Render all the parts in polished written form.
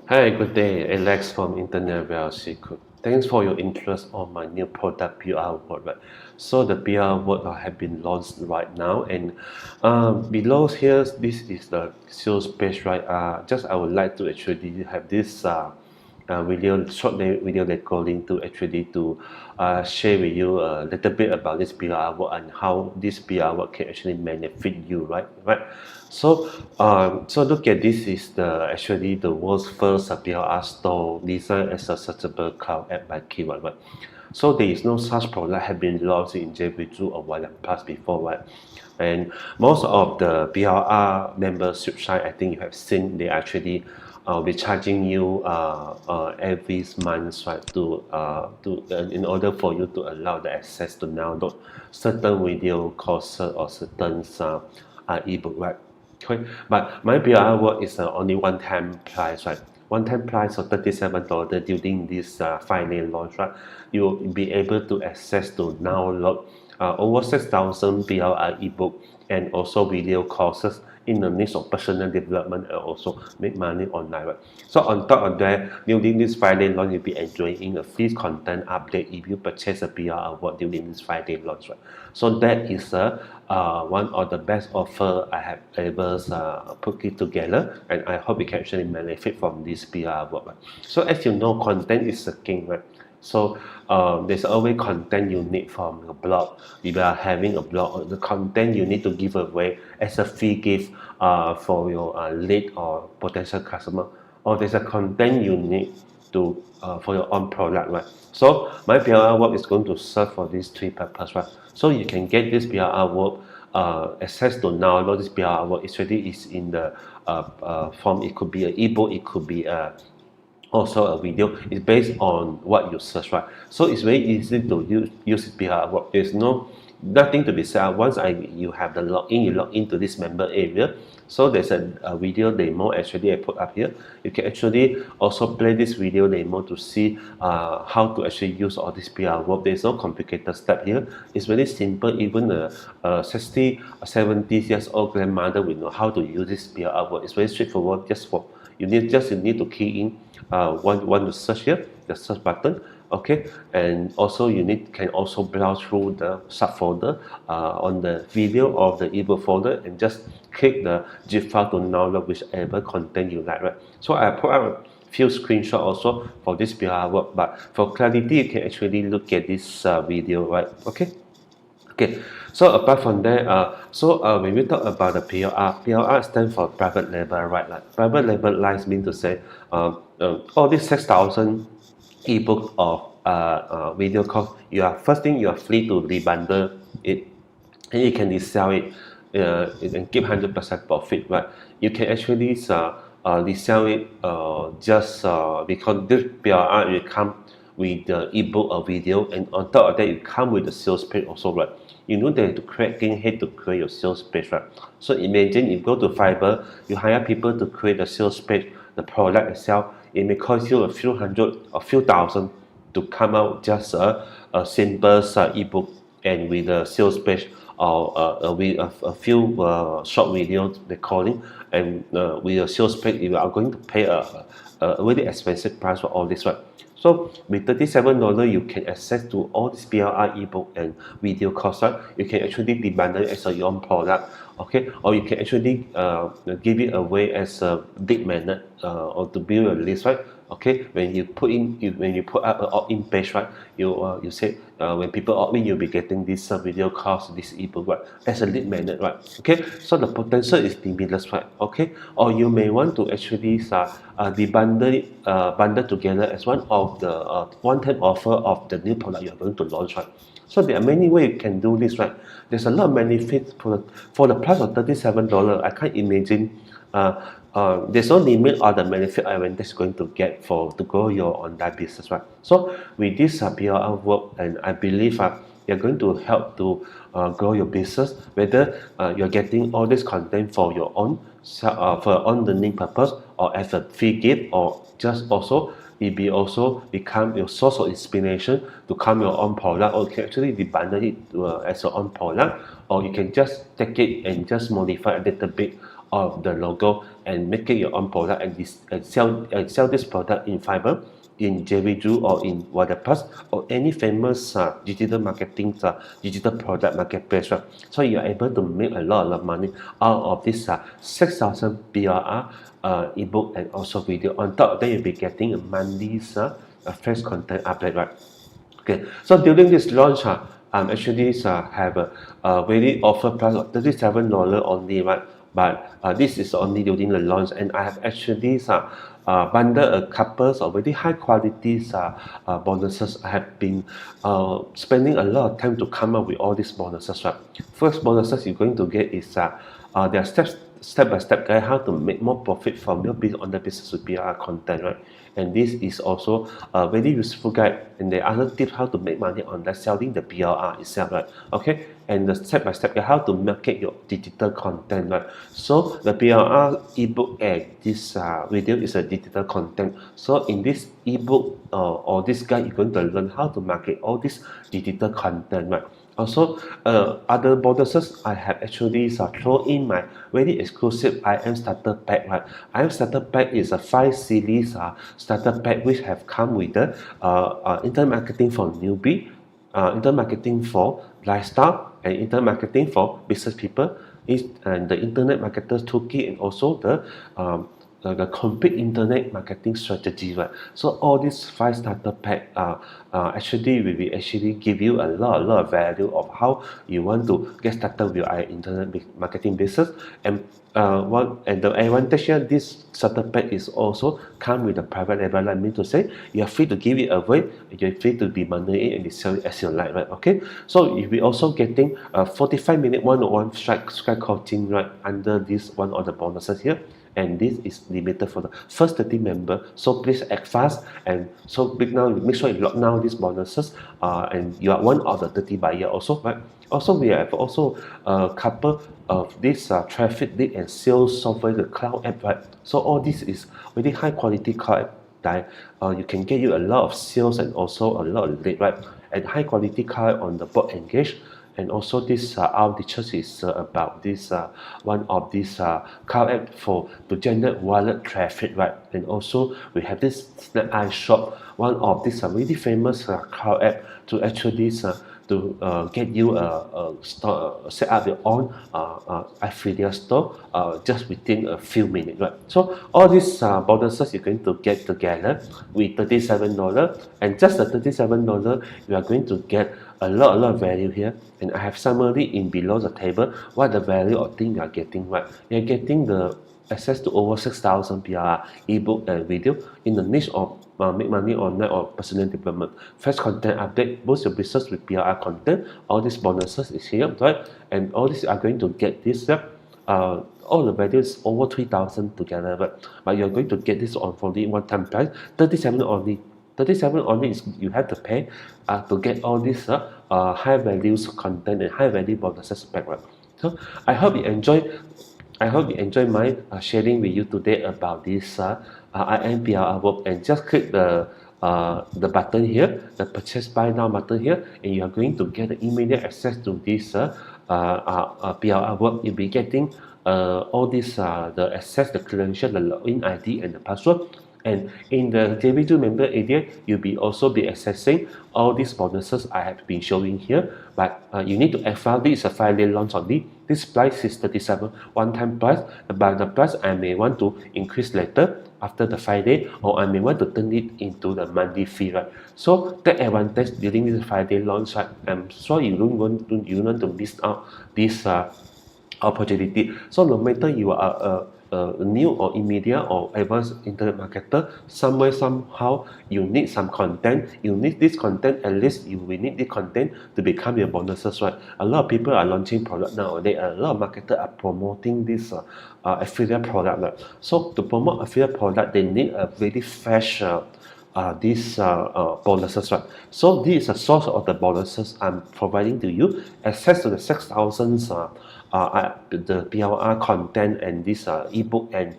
Hi, good day. Alex from Internet Well Secret. Thanks for your interest on my new product PR word. Right? So the PR word have been launched right now, and below here, this is the sales page, right? Just I would like to actually have this video recording to actually to share with you a little bit about this PR work and how this PR work can actually benefit you, right. So look at this is the actually the world's first PLR store designed as a searchable cloud app by keyword, right. So there is no such product have been launched in JV2 or Wild Plus before, right? And most of the PLR membership site, I think you have seen, they actually be charging you every month, right? To in order for you to allow the access to download certain video courses or certain ebook, right? Okay. But my PLR work is only one-time price, right? One-time price of $37 during this 5-day launch, right? You will be able to access to download over 6,000 PLR ebook and also video courses in the niche of personal development and also make money online, right? So on top of that, during this 5-day launch, you'll be enjoying a free content update if you purchase a PR award during this 5-day launch, right? So that is one of the best offer I have ever put it together, and I hope you can actually benefit from this PR award, right? So as you know, content is the king, right? So there's always content you need from your blog. If you are having a blog, the content you need to give away as a free gift for your lead or potential customer, or there's a content you need to for your own product, right? So my PLR work is going to serve for these three purposes, right? So you can get this PLR work access to download this PLR work. It really is in the form. It could be an ebook, it could be also a video. It's based on what you search, right? So it's very easy to use PR work. There's nothing to be said. Once you have the login, you log into this member area. So there's a video demo actually I put up here. You can actually also play this video demo to see how to actually use all this PR work. There's no complicated step here. It's very simple. Even a 60 or 70 years old grandmother will know how to use this PR work. It's very straightforward. You need to key in want to search here, the search button, okay, and also can also browse through the subfolder on the video or the ebook folder and just click the zip file to download whichever content you like, right? So I put up a few screenshots also for this PR work, but for clarity you can actually look at this video, right? Okay, so apart from that, when we talk about the PLR stands for private label, right? Like private label lines mean to say, all these 6,000 ebook or video course, first thing you are free to rebundle it, and you can resell it, and keep 100% profit, right? You can actually resell it just because this PLR will come with the ebook or video, and on top of that, it come with the sales page also, right? You know that to create to create your sales page, right? So imagine you go to Fiverr, you hire people to create a sales page, the product itself, it may cost you a few hundred or few thousand to come out just a simple ebook and with a sales page or with a few short videos recording, and with a sales page you are going to pay a really expensive price for all this, right? So with $37, you can access to all this PLR ebook and video course, right? You can actually debundle it as your own product, okay? Or you can actually give it away as a lead magnet or to build a list, right? Okay, when you put up an opt-in page, right? You say when people opt in, you'll be getting this video course, this ebook, right? As a lead magnet, right? Okay, so the potential is limitless, right? Okay, or you may want to actually debundle it, bundle together as one of the one-time offer of the new product you are going to launch, right? So there are many ways you can do this, right? There's a lot of benefits for the price of $37. I can't imagine. There's no limit on the benefit advantage going to get to grow your online business, right? So with this PLR work, and I believe you're going to help to grow your business, whether you're getting all this content for your own learning purpose or as a free gift, or just also it be also become your source of inspiration to come your own product, or you can actually bundle it as your own product, or you can just take it and just modify a little bit of the logo and make it your own product and sell this product in Fiverr, in JVJU, or in WordPress, or any famous digital marketing digital product marketplace, right? So you're able to make a lot of money out of this 6,000 PLR ebook and also video. On top of that, you'll be getting a monthly fresh content update, right? Okay, so during this launch, actually have a very offer price of $37 only, right? But this is only during the launch, and I have actually bundled a couple of very high quality bonuses. I have been spending a lot of time to come up with all these bonuses, right? First bonuses you're going to get is there are step-by-step guide how to make more profit from your business on the business with PLR content, right? And this is also a very useful guide, and the other tips how to make money on that selling the PLR itself, right? Okay, and the step-by-step guide how to market your digital content, right? So the PLR ebook and this video is a digital content. So in this ebook or this guide, you're going to learn how to market all this digital content, right? Also, other bonuses I have actually thrown in my very exclusive IM starter pack, right? IM starter pack is a 5 series starter pack which have come with the internet marketing for newbie, internet marketing for lifestyle, and internet marketing for business people, and the internet marketers toolkit, and also the complete internet marketing strategy, right? So all these 5 starter pack actually will be actually give you a lot of value of how you want to get started with your internet marketing business. And the advantage here, this starter pack is also come with a private label. I mean to say, you are free to give it away, you're free to be money and sell it as you like, right? Okay, so you'll be also getting a 45-minute one-on-one Skype coaching, right, under this one of the bonuses here. And this is limited for the first 30 members, so please act fast. And so now make sure you lock down these bonuses, and you are one of the 30 buyer also, right? Also, we have also a couple of this traffic lead and sales software, the cloud app, right? So all this is really high quality cloud app that you can get you a lot of sales and also a lot of lead, right? And high quality cloud on the board engage. And also this outreaches is about this one of these cloud app for to generate wallet traffic, right? And also we have this Snap Eye Shop, one of these really famous cloud app to actually to get you a store, set up your own affiliate store just within a few minutes, right? So all these bonuses you're going to get together with $37, and just the $37 you are going to get a lot of value here. And I have summary in below the table what the value of thing you are getting, right? You're getting the access to over 6,000 PLR ebook and video in the niche of make money online or personal development. Fresh content update, boost your business with PLR content. All these bonuses is here, right? And all these are going to get this all the values over 3,000 together, but you're going to get this on for the one-time price, 37 only. 37 only is you have to pay to get all this high values content and high value bonuses back, right? So I hope you enjoy my sharing with you today about this IMPLR work. And just click the button here, the purchase buy now button here, and you are going to get immediate access to this PLR work. You'll be getting all this the access, the credential, the login ID, and the password. And in the JV2 member area, you'll be also be accessing all these bonuses I have been showing here. But you need to act fast. This is a 5-day launch only. This price is 37 one-time price. But the price I may want to increase later after the 5 day, or I may want to turn it into the monthly fee, right? So that advantage during this 5-day launch, right? I'm sure you don't want to miss out this opportunity. So no matter you are a new or immediate or advanced internet marketer, somewhere somehow you need some content, you need this content, at least you will need the content to become your bonuses, right? A lot of people are launching product nowadays, a lot of marketers are promoting this affiliate product, right? So to promote affiliate product, they need a very fresh these bonuses, right? So this is a source of the bonuses I'm providing to you, access to the 6,000 the PLR content and this ebook and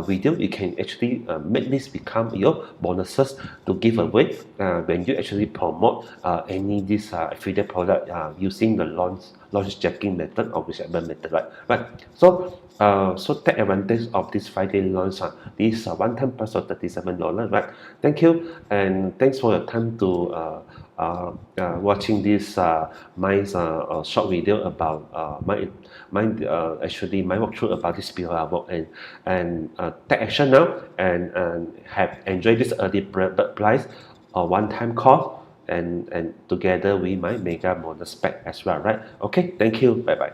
video, you can actually make this become your bonuses to give away when you actually promote any this affiliate product using the launch jacking method or whichever method, right? So so take advantage of this Friday launch. This one-time price of $37, right? Thank you, and thanks for your time to watching this my short video about actually my walkthrough about this PLR work, and take action now, and have enjoyed this early bird price or one-time cost, and together with my mega bonus pack as well, right? Okay, thank you, bye bye.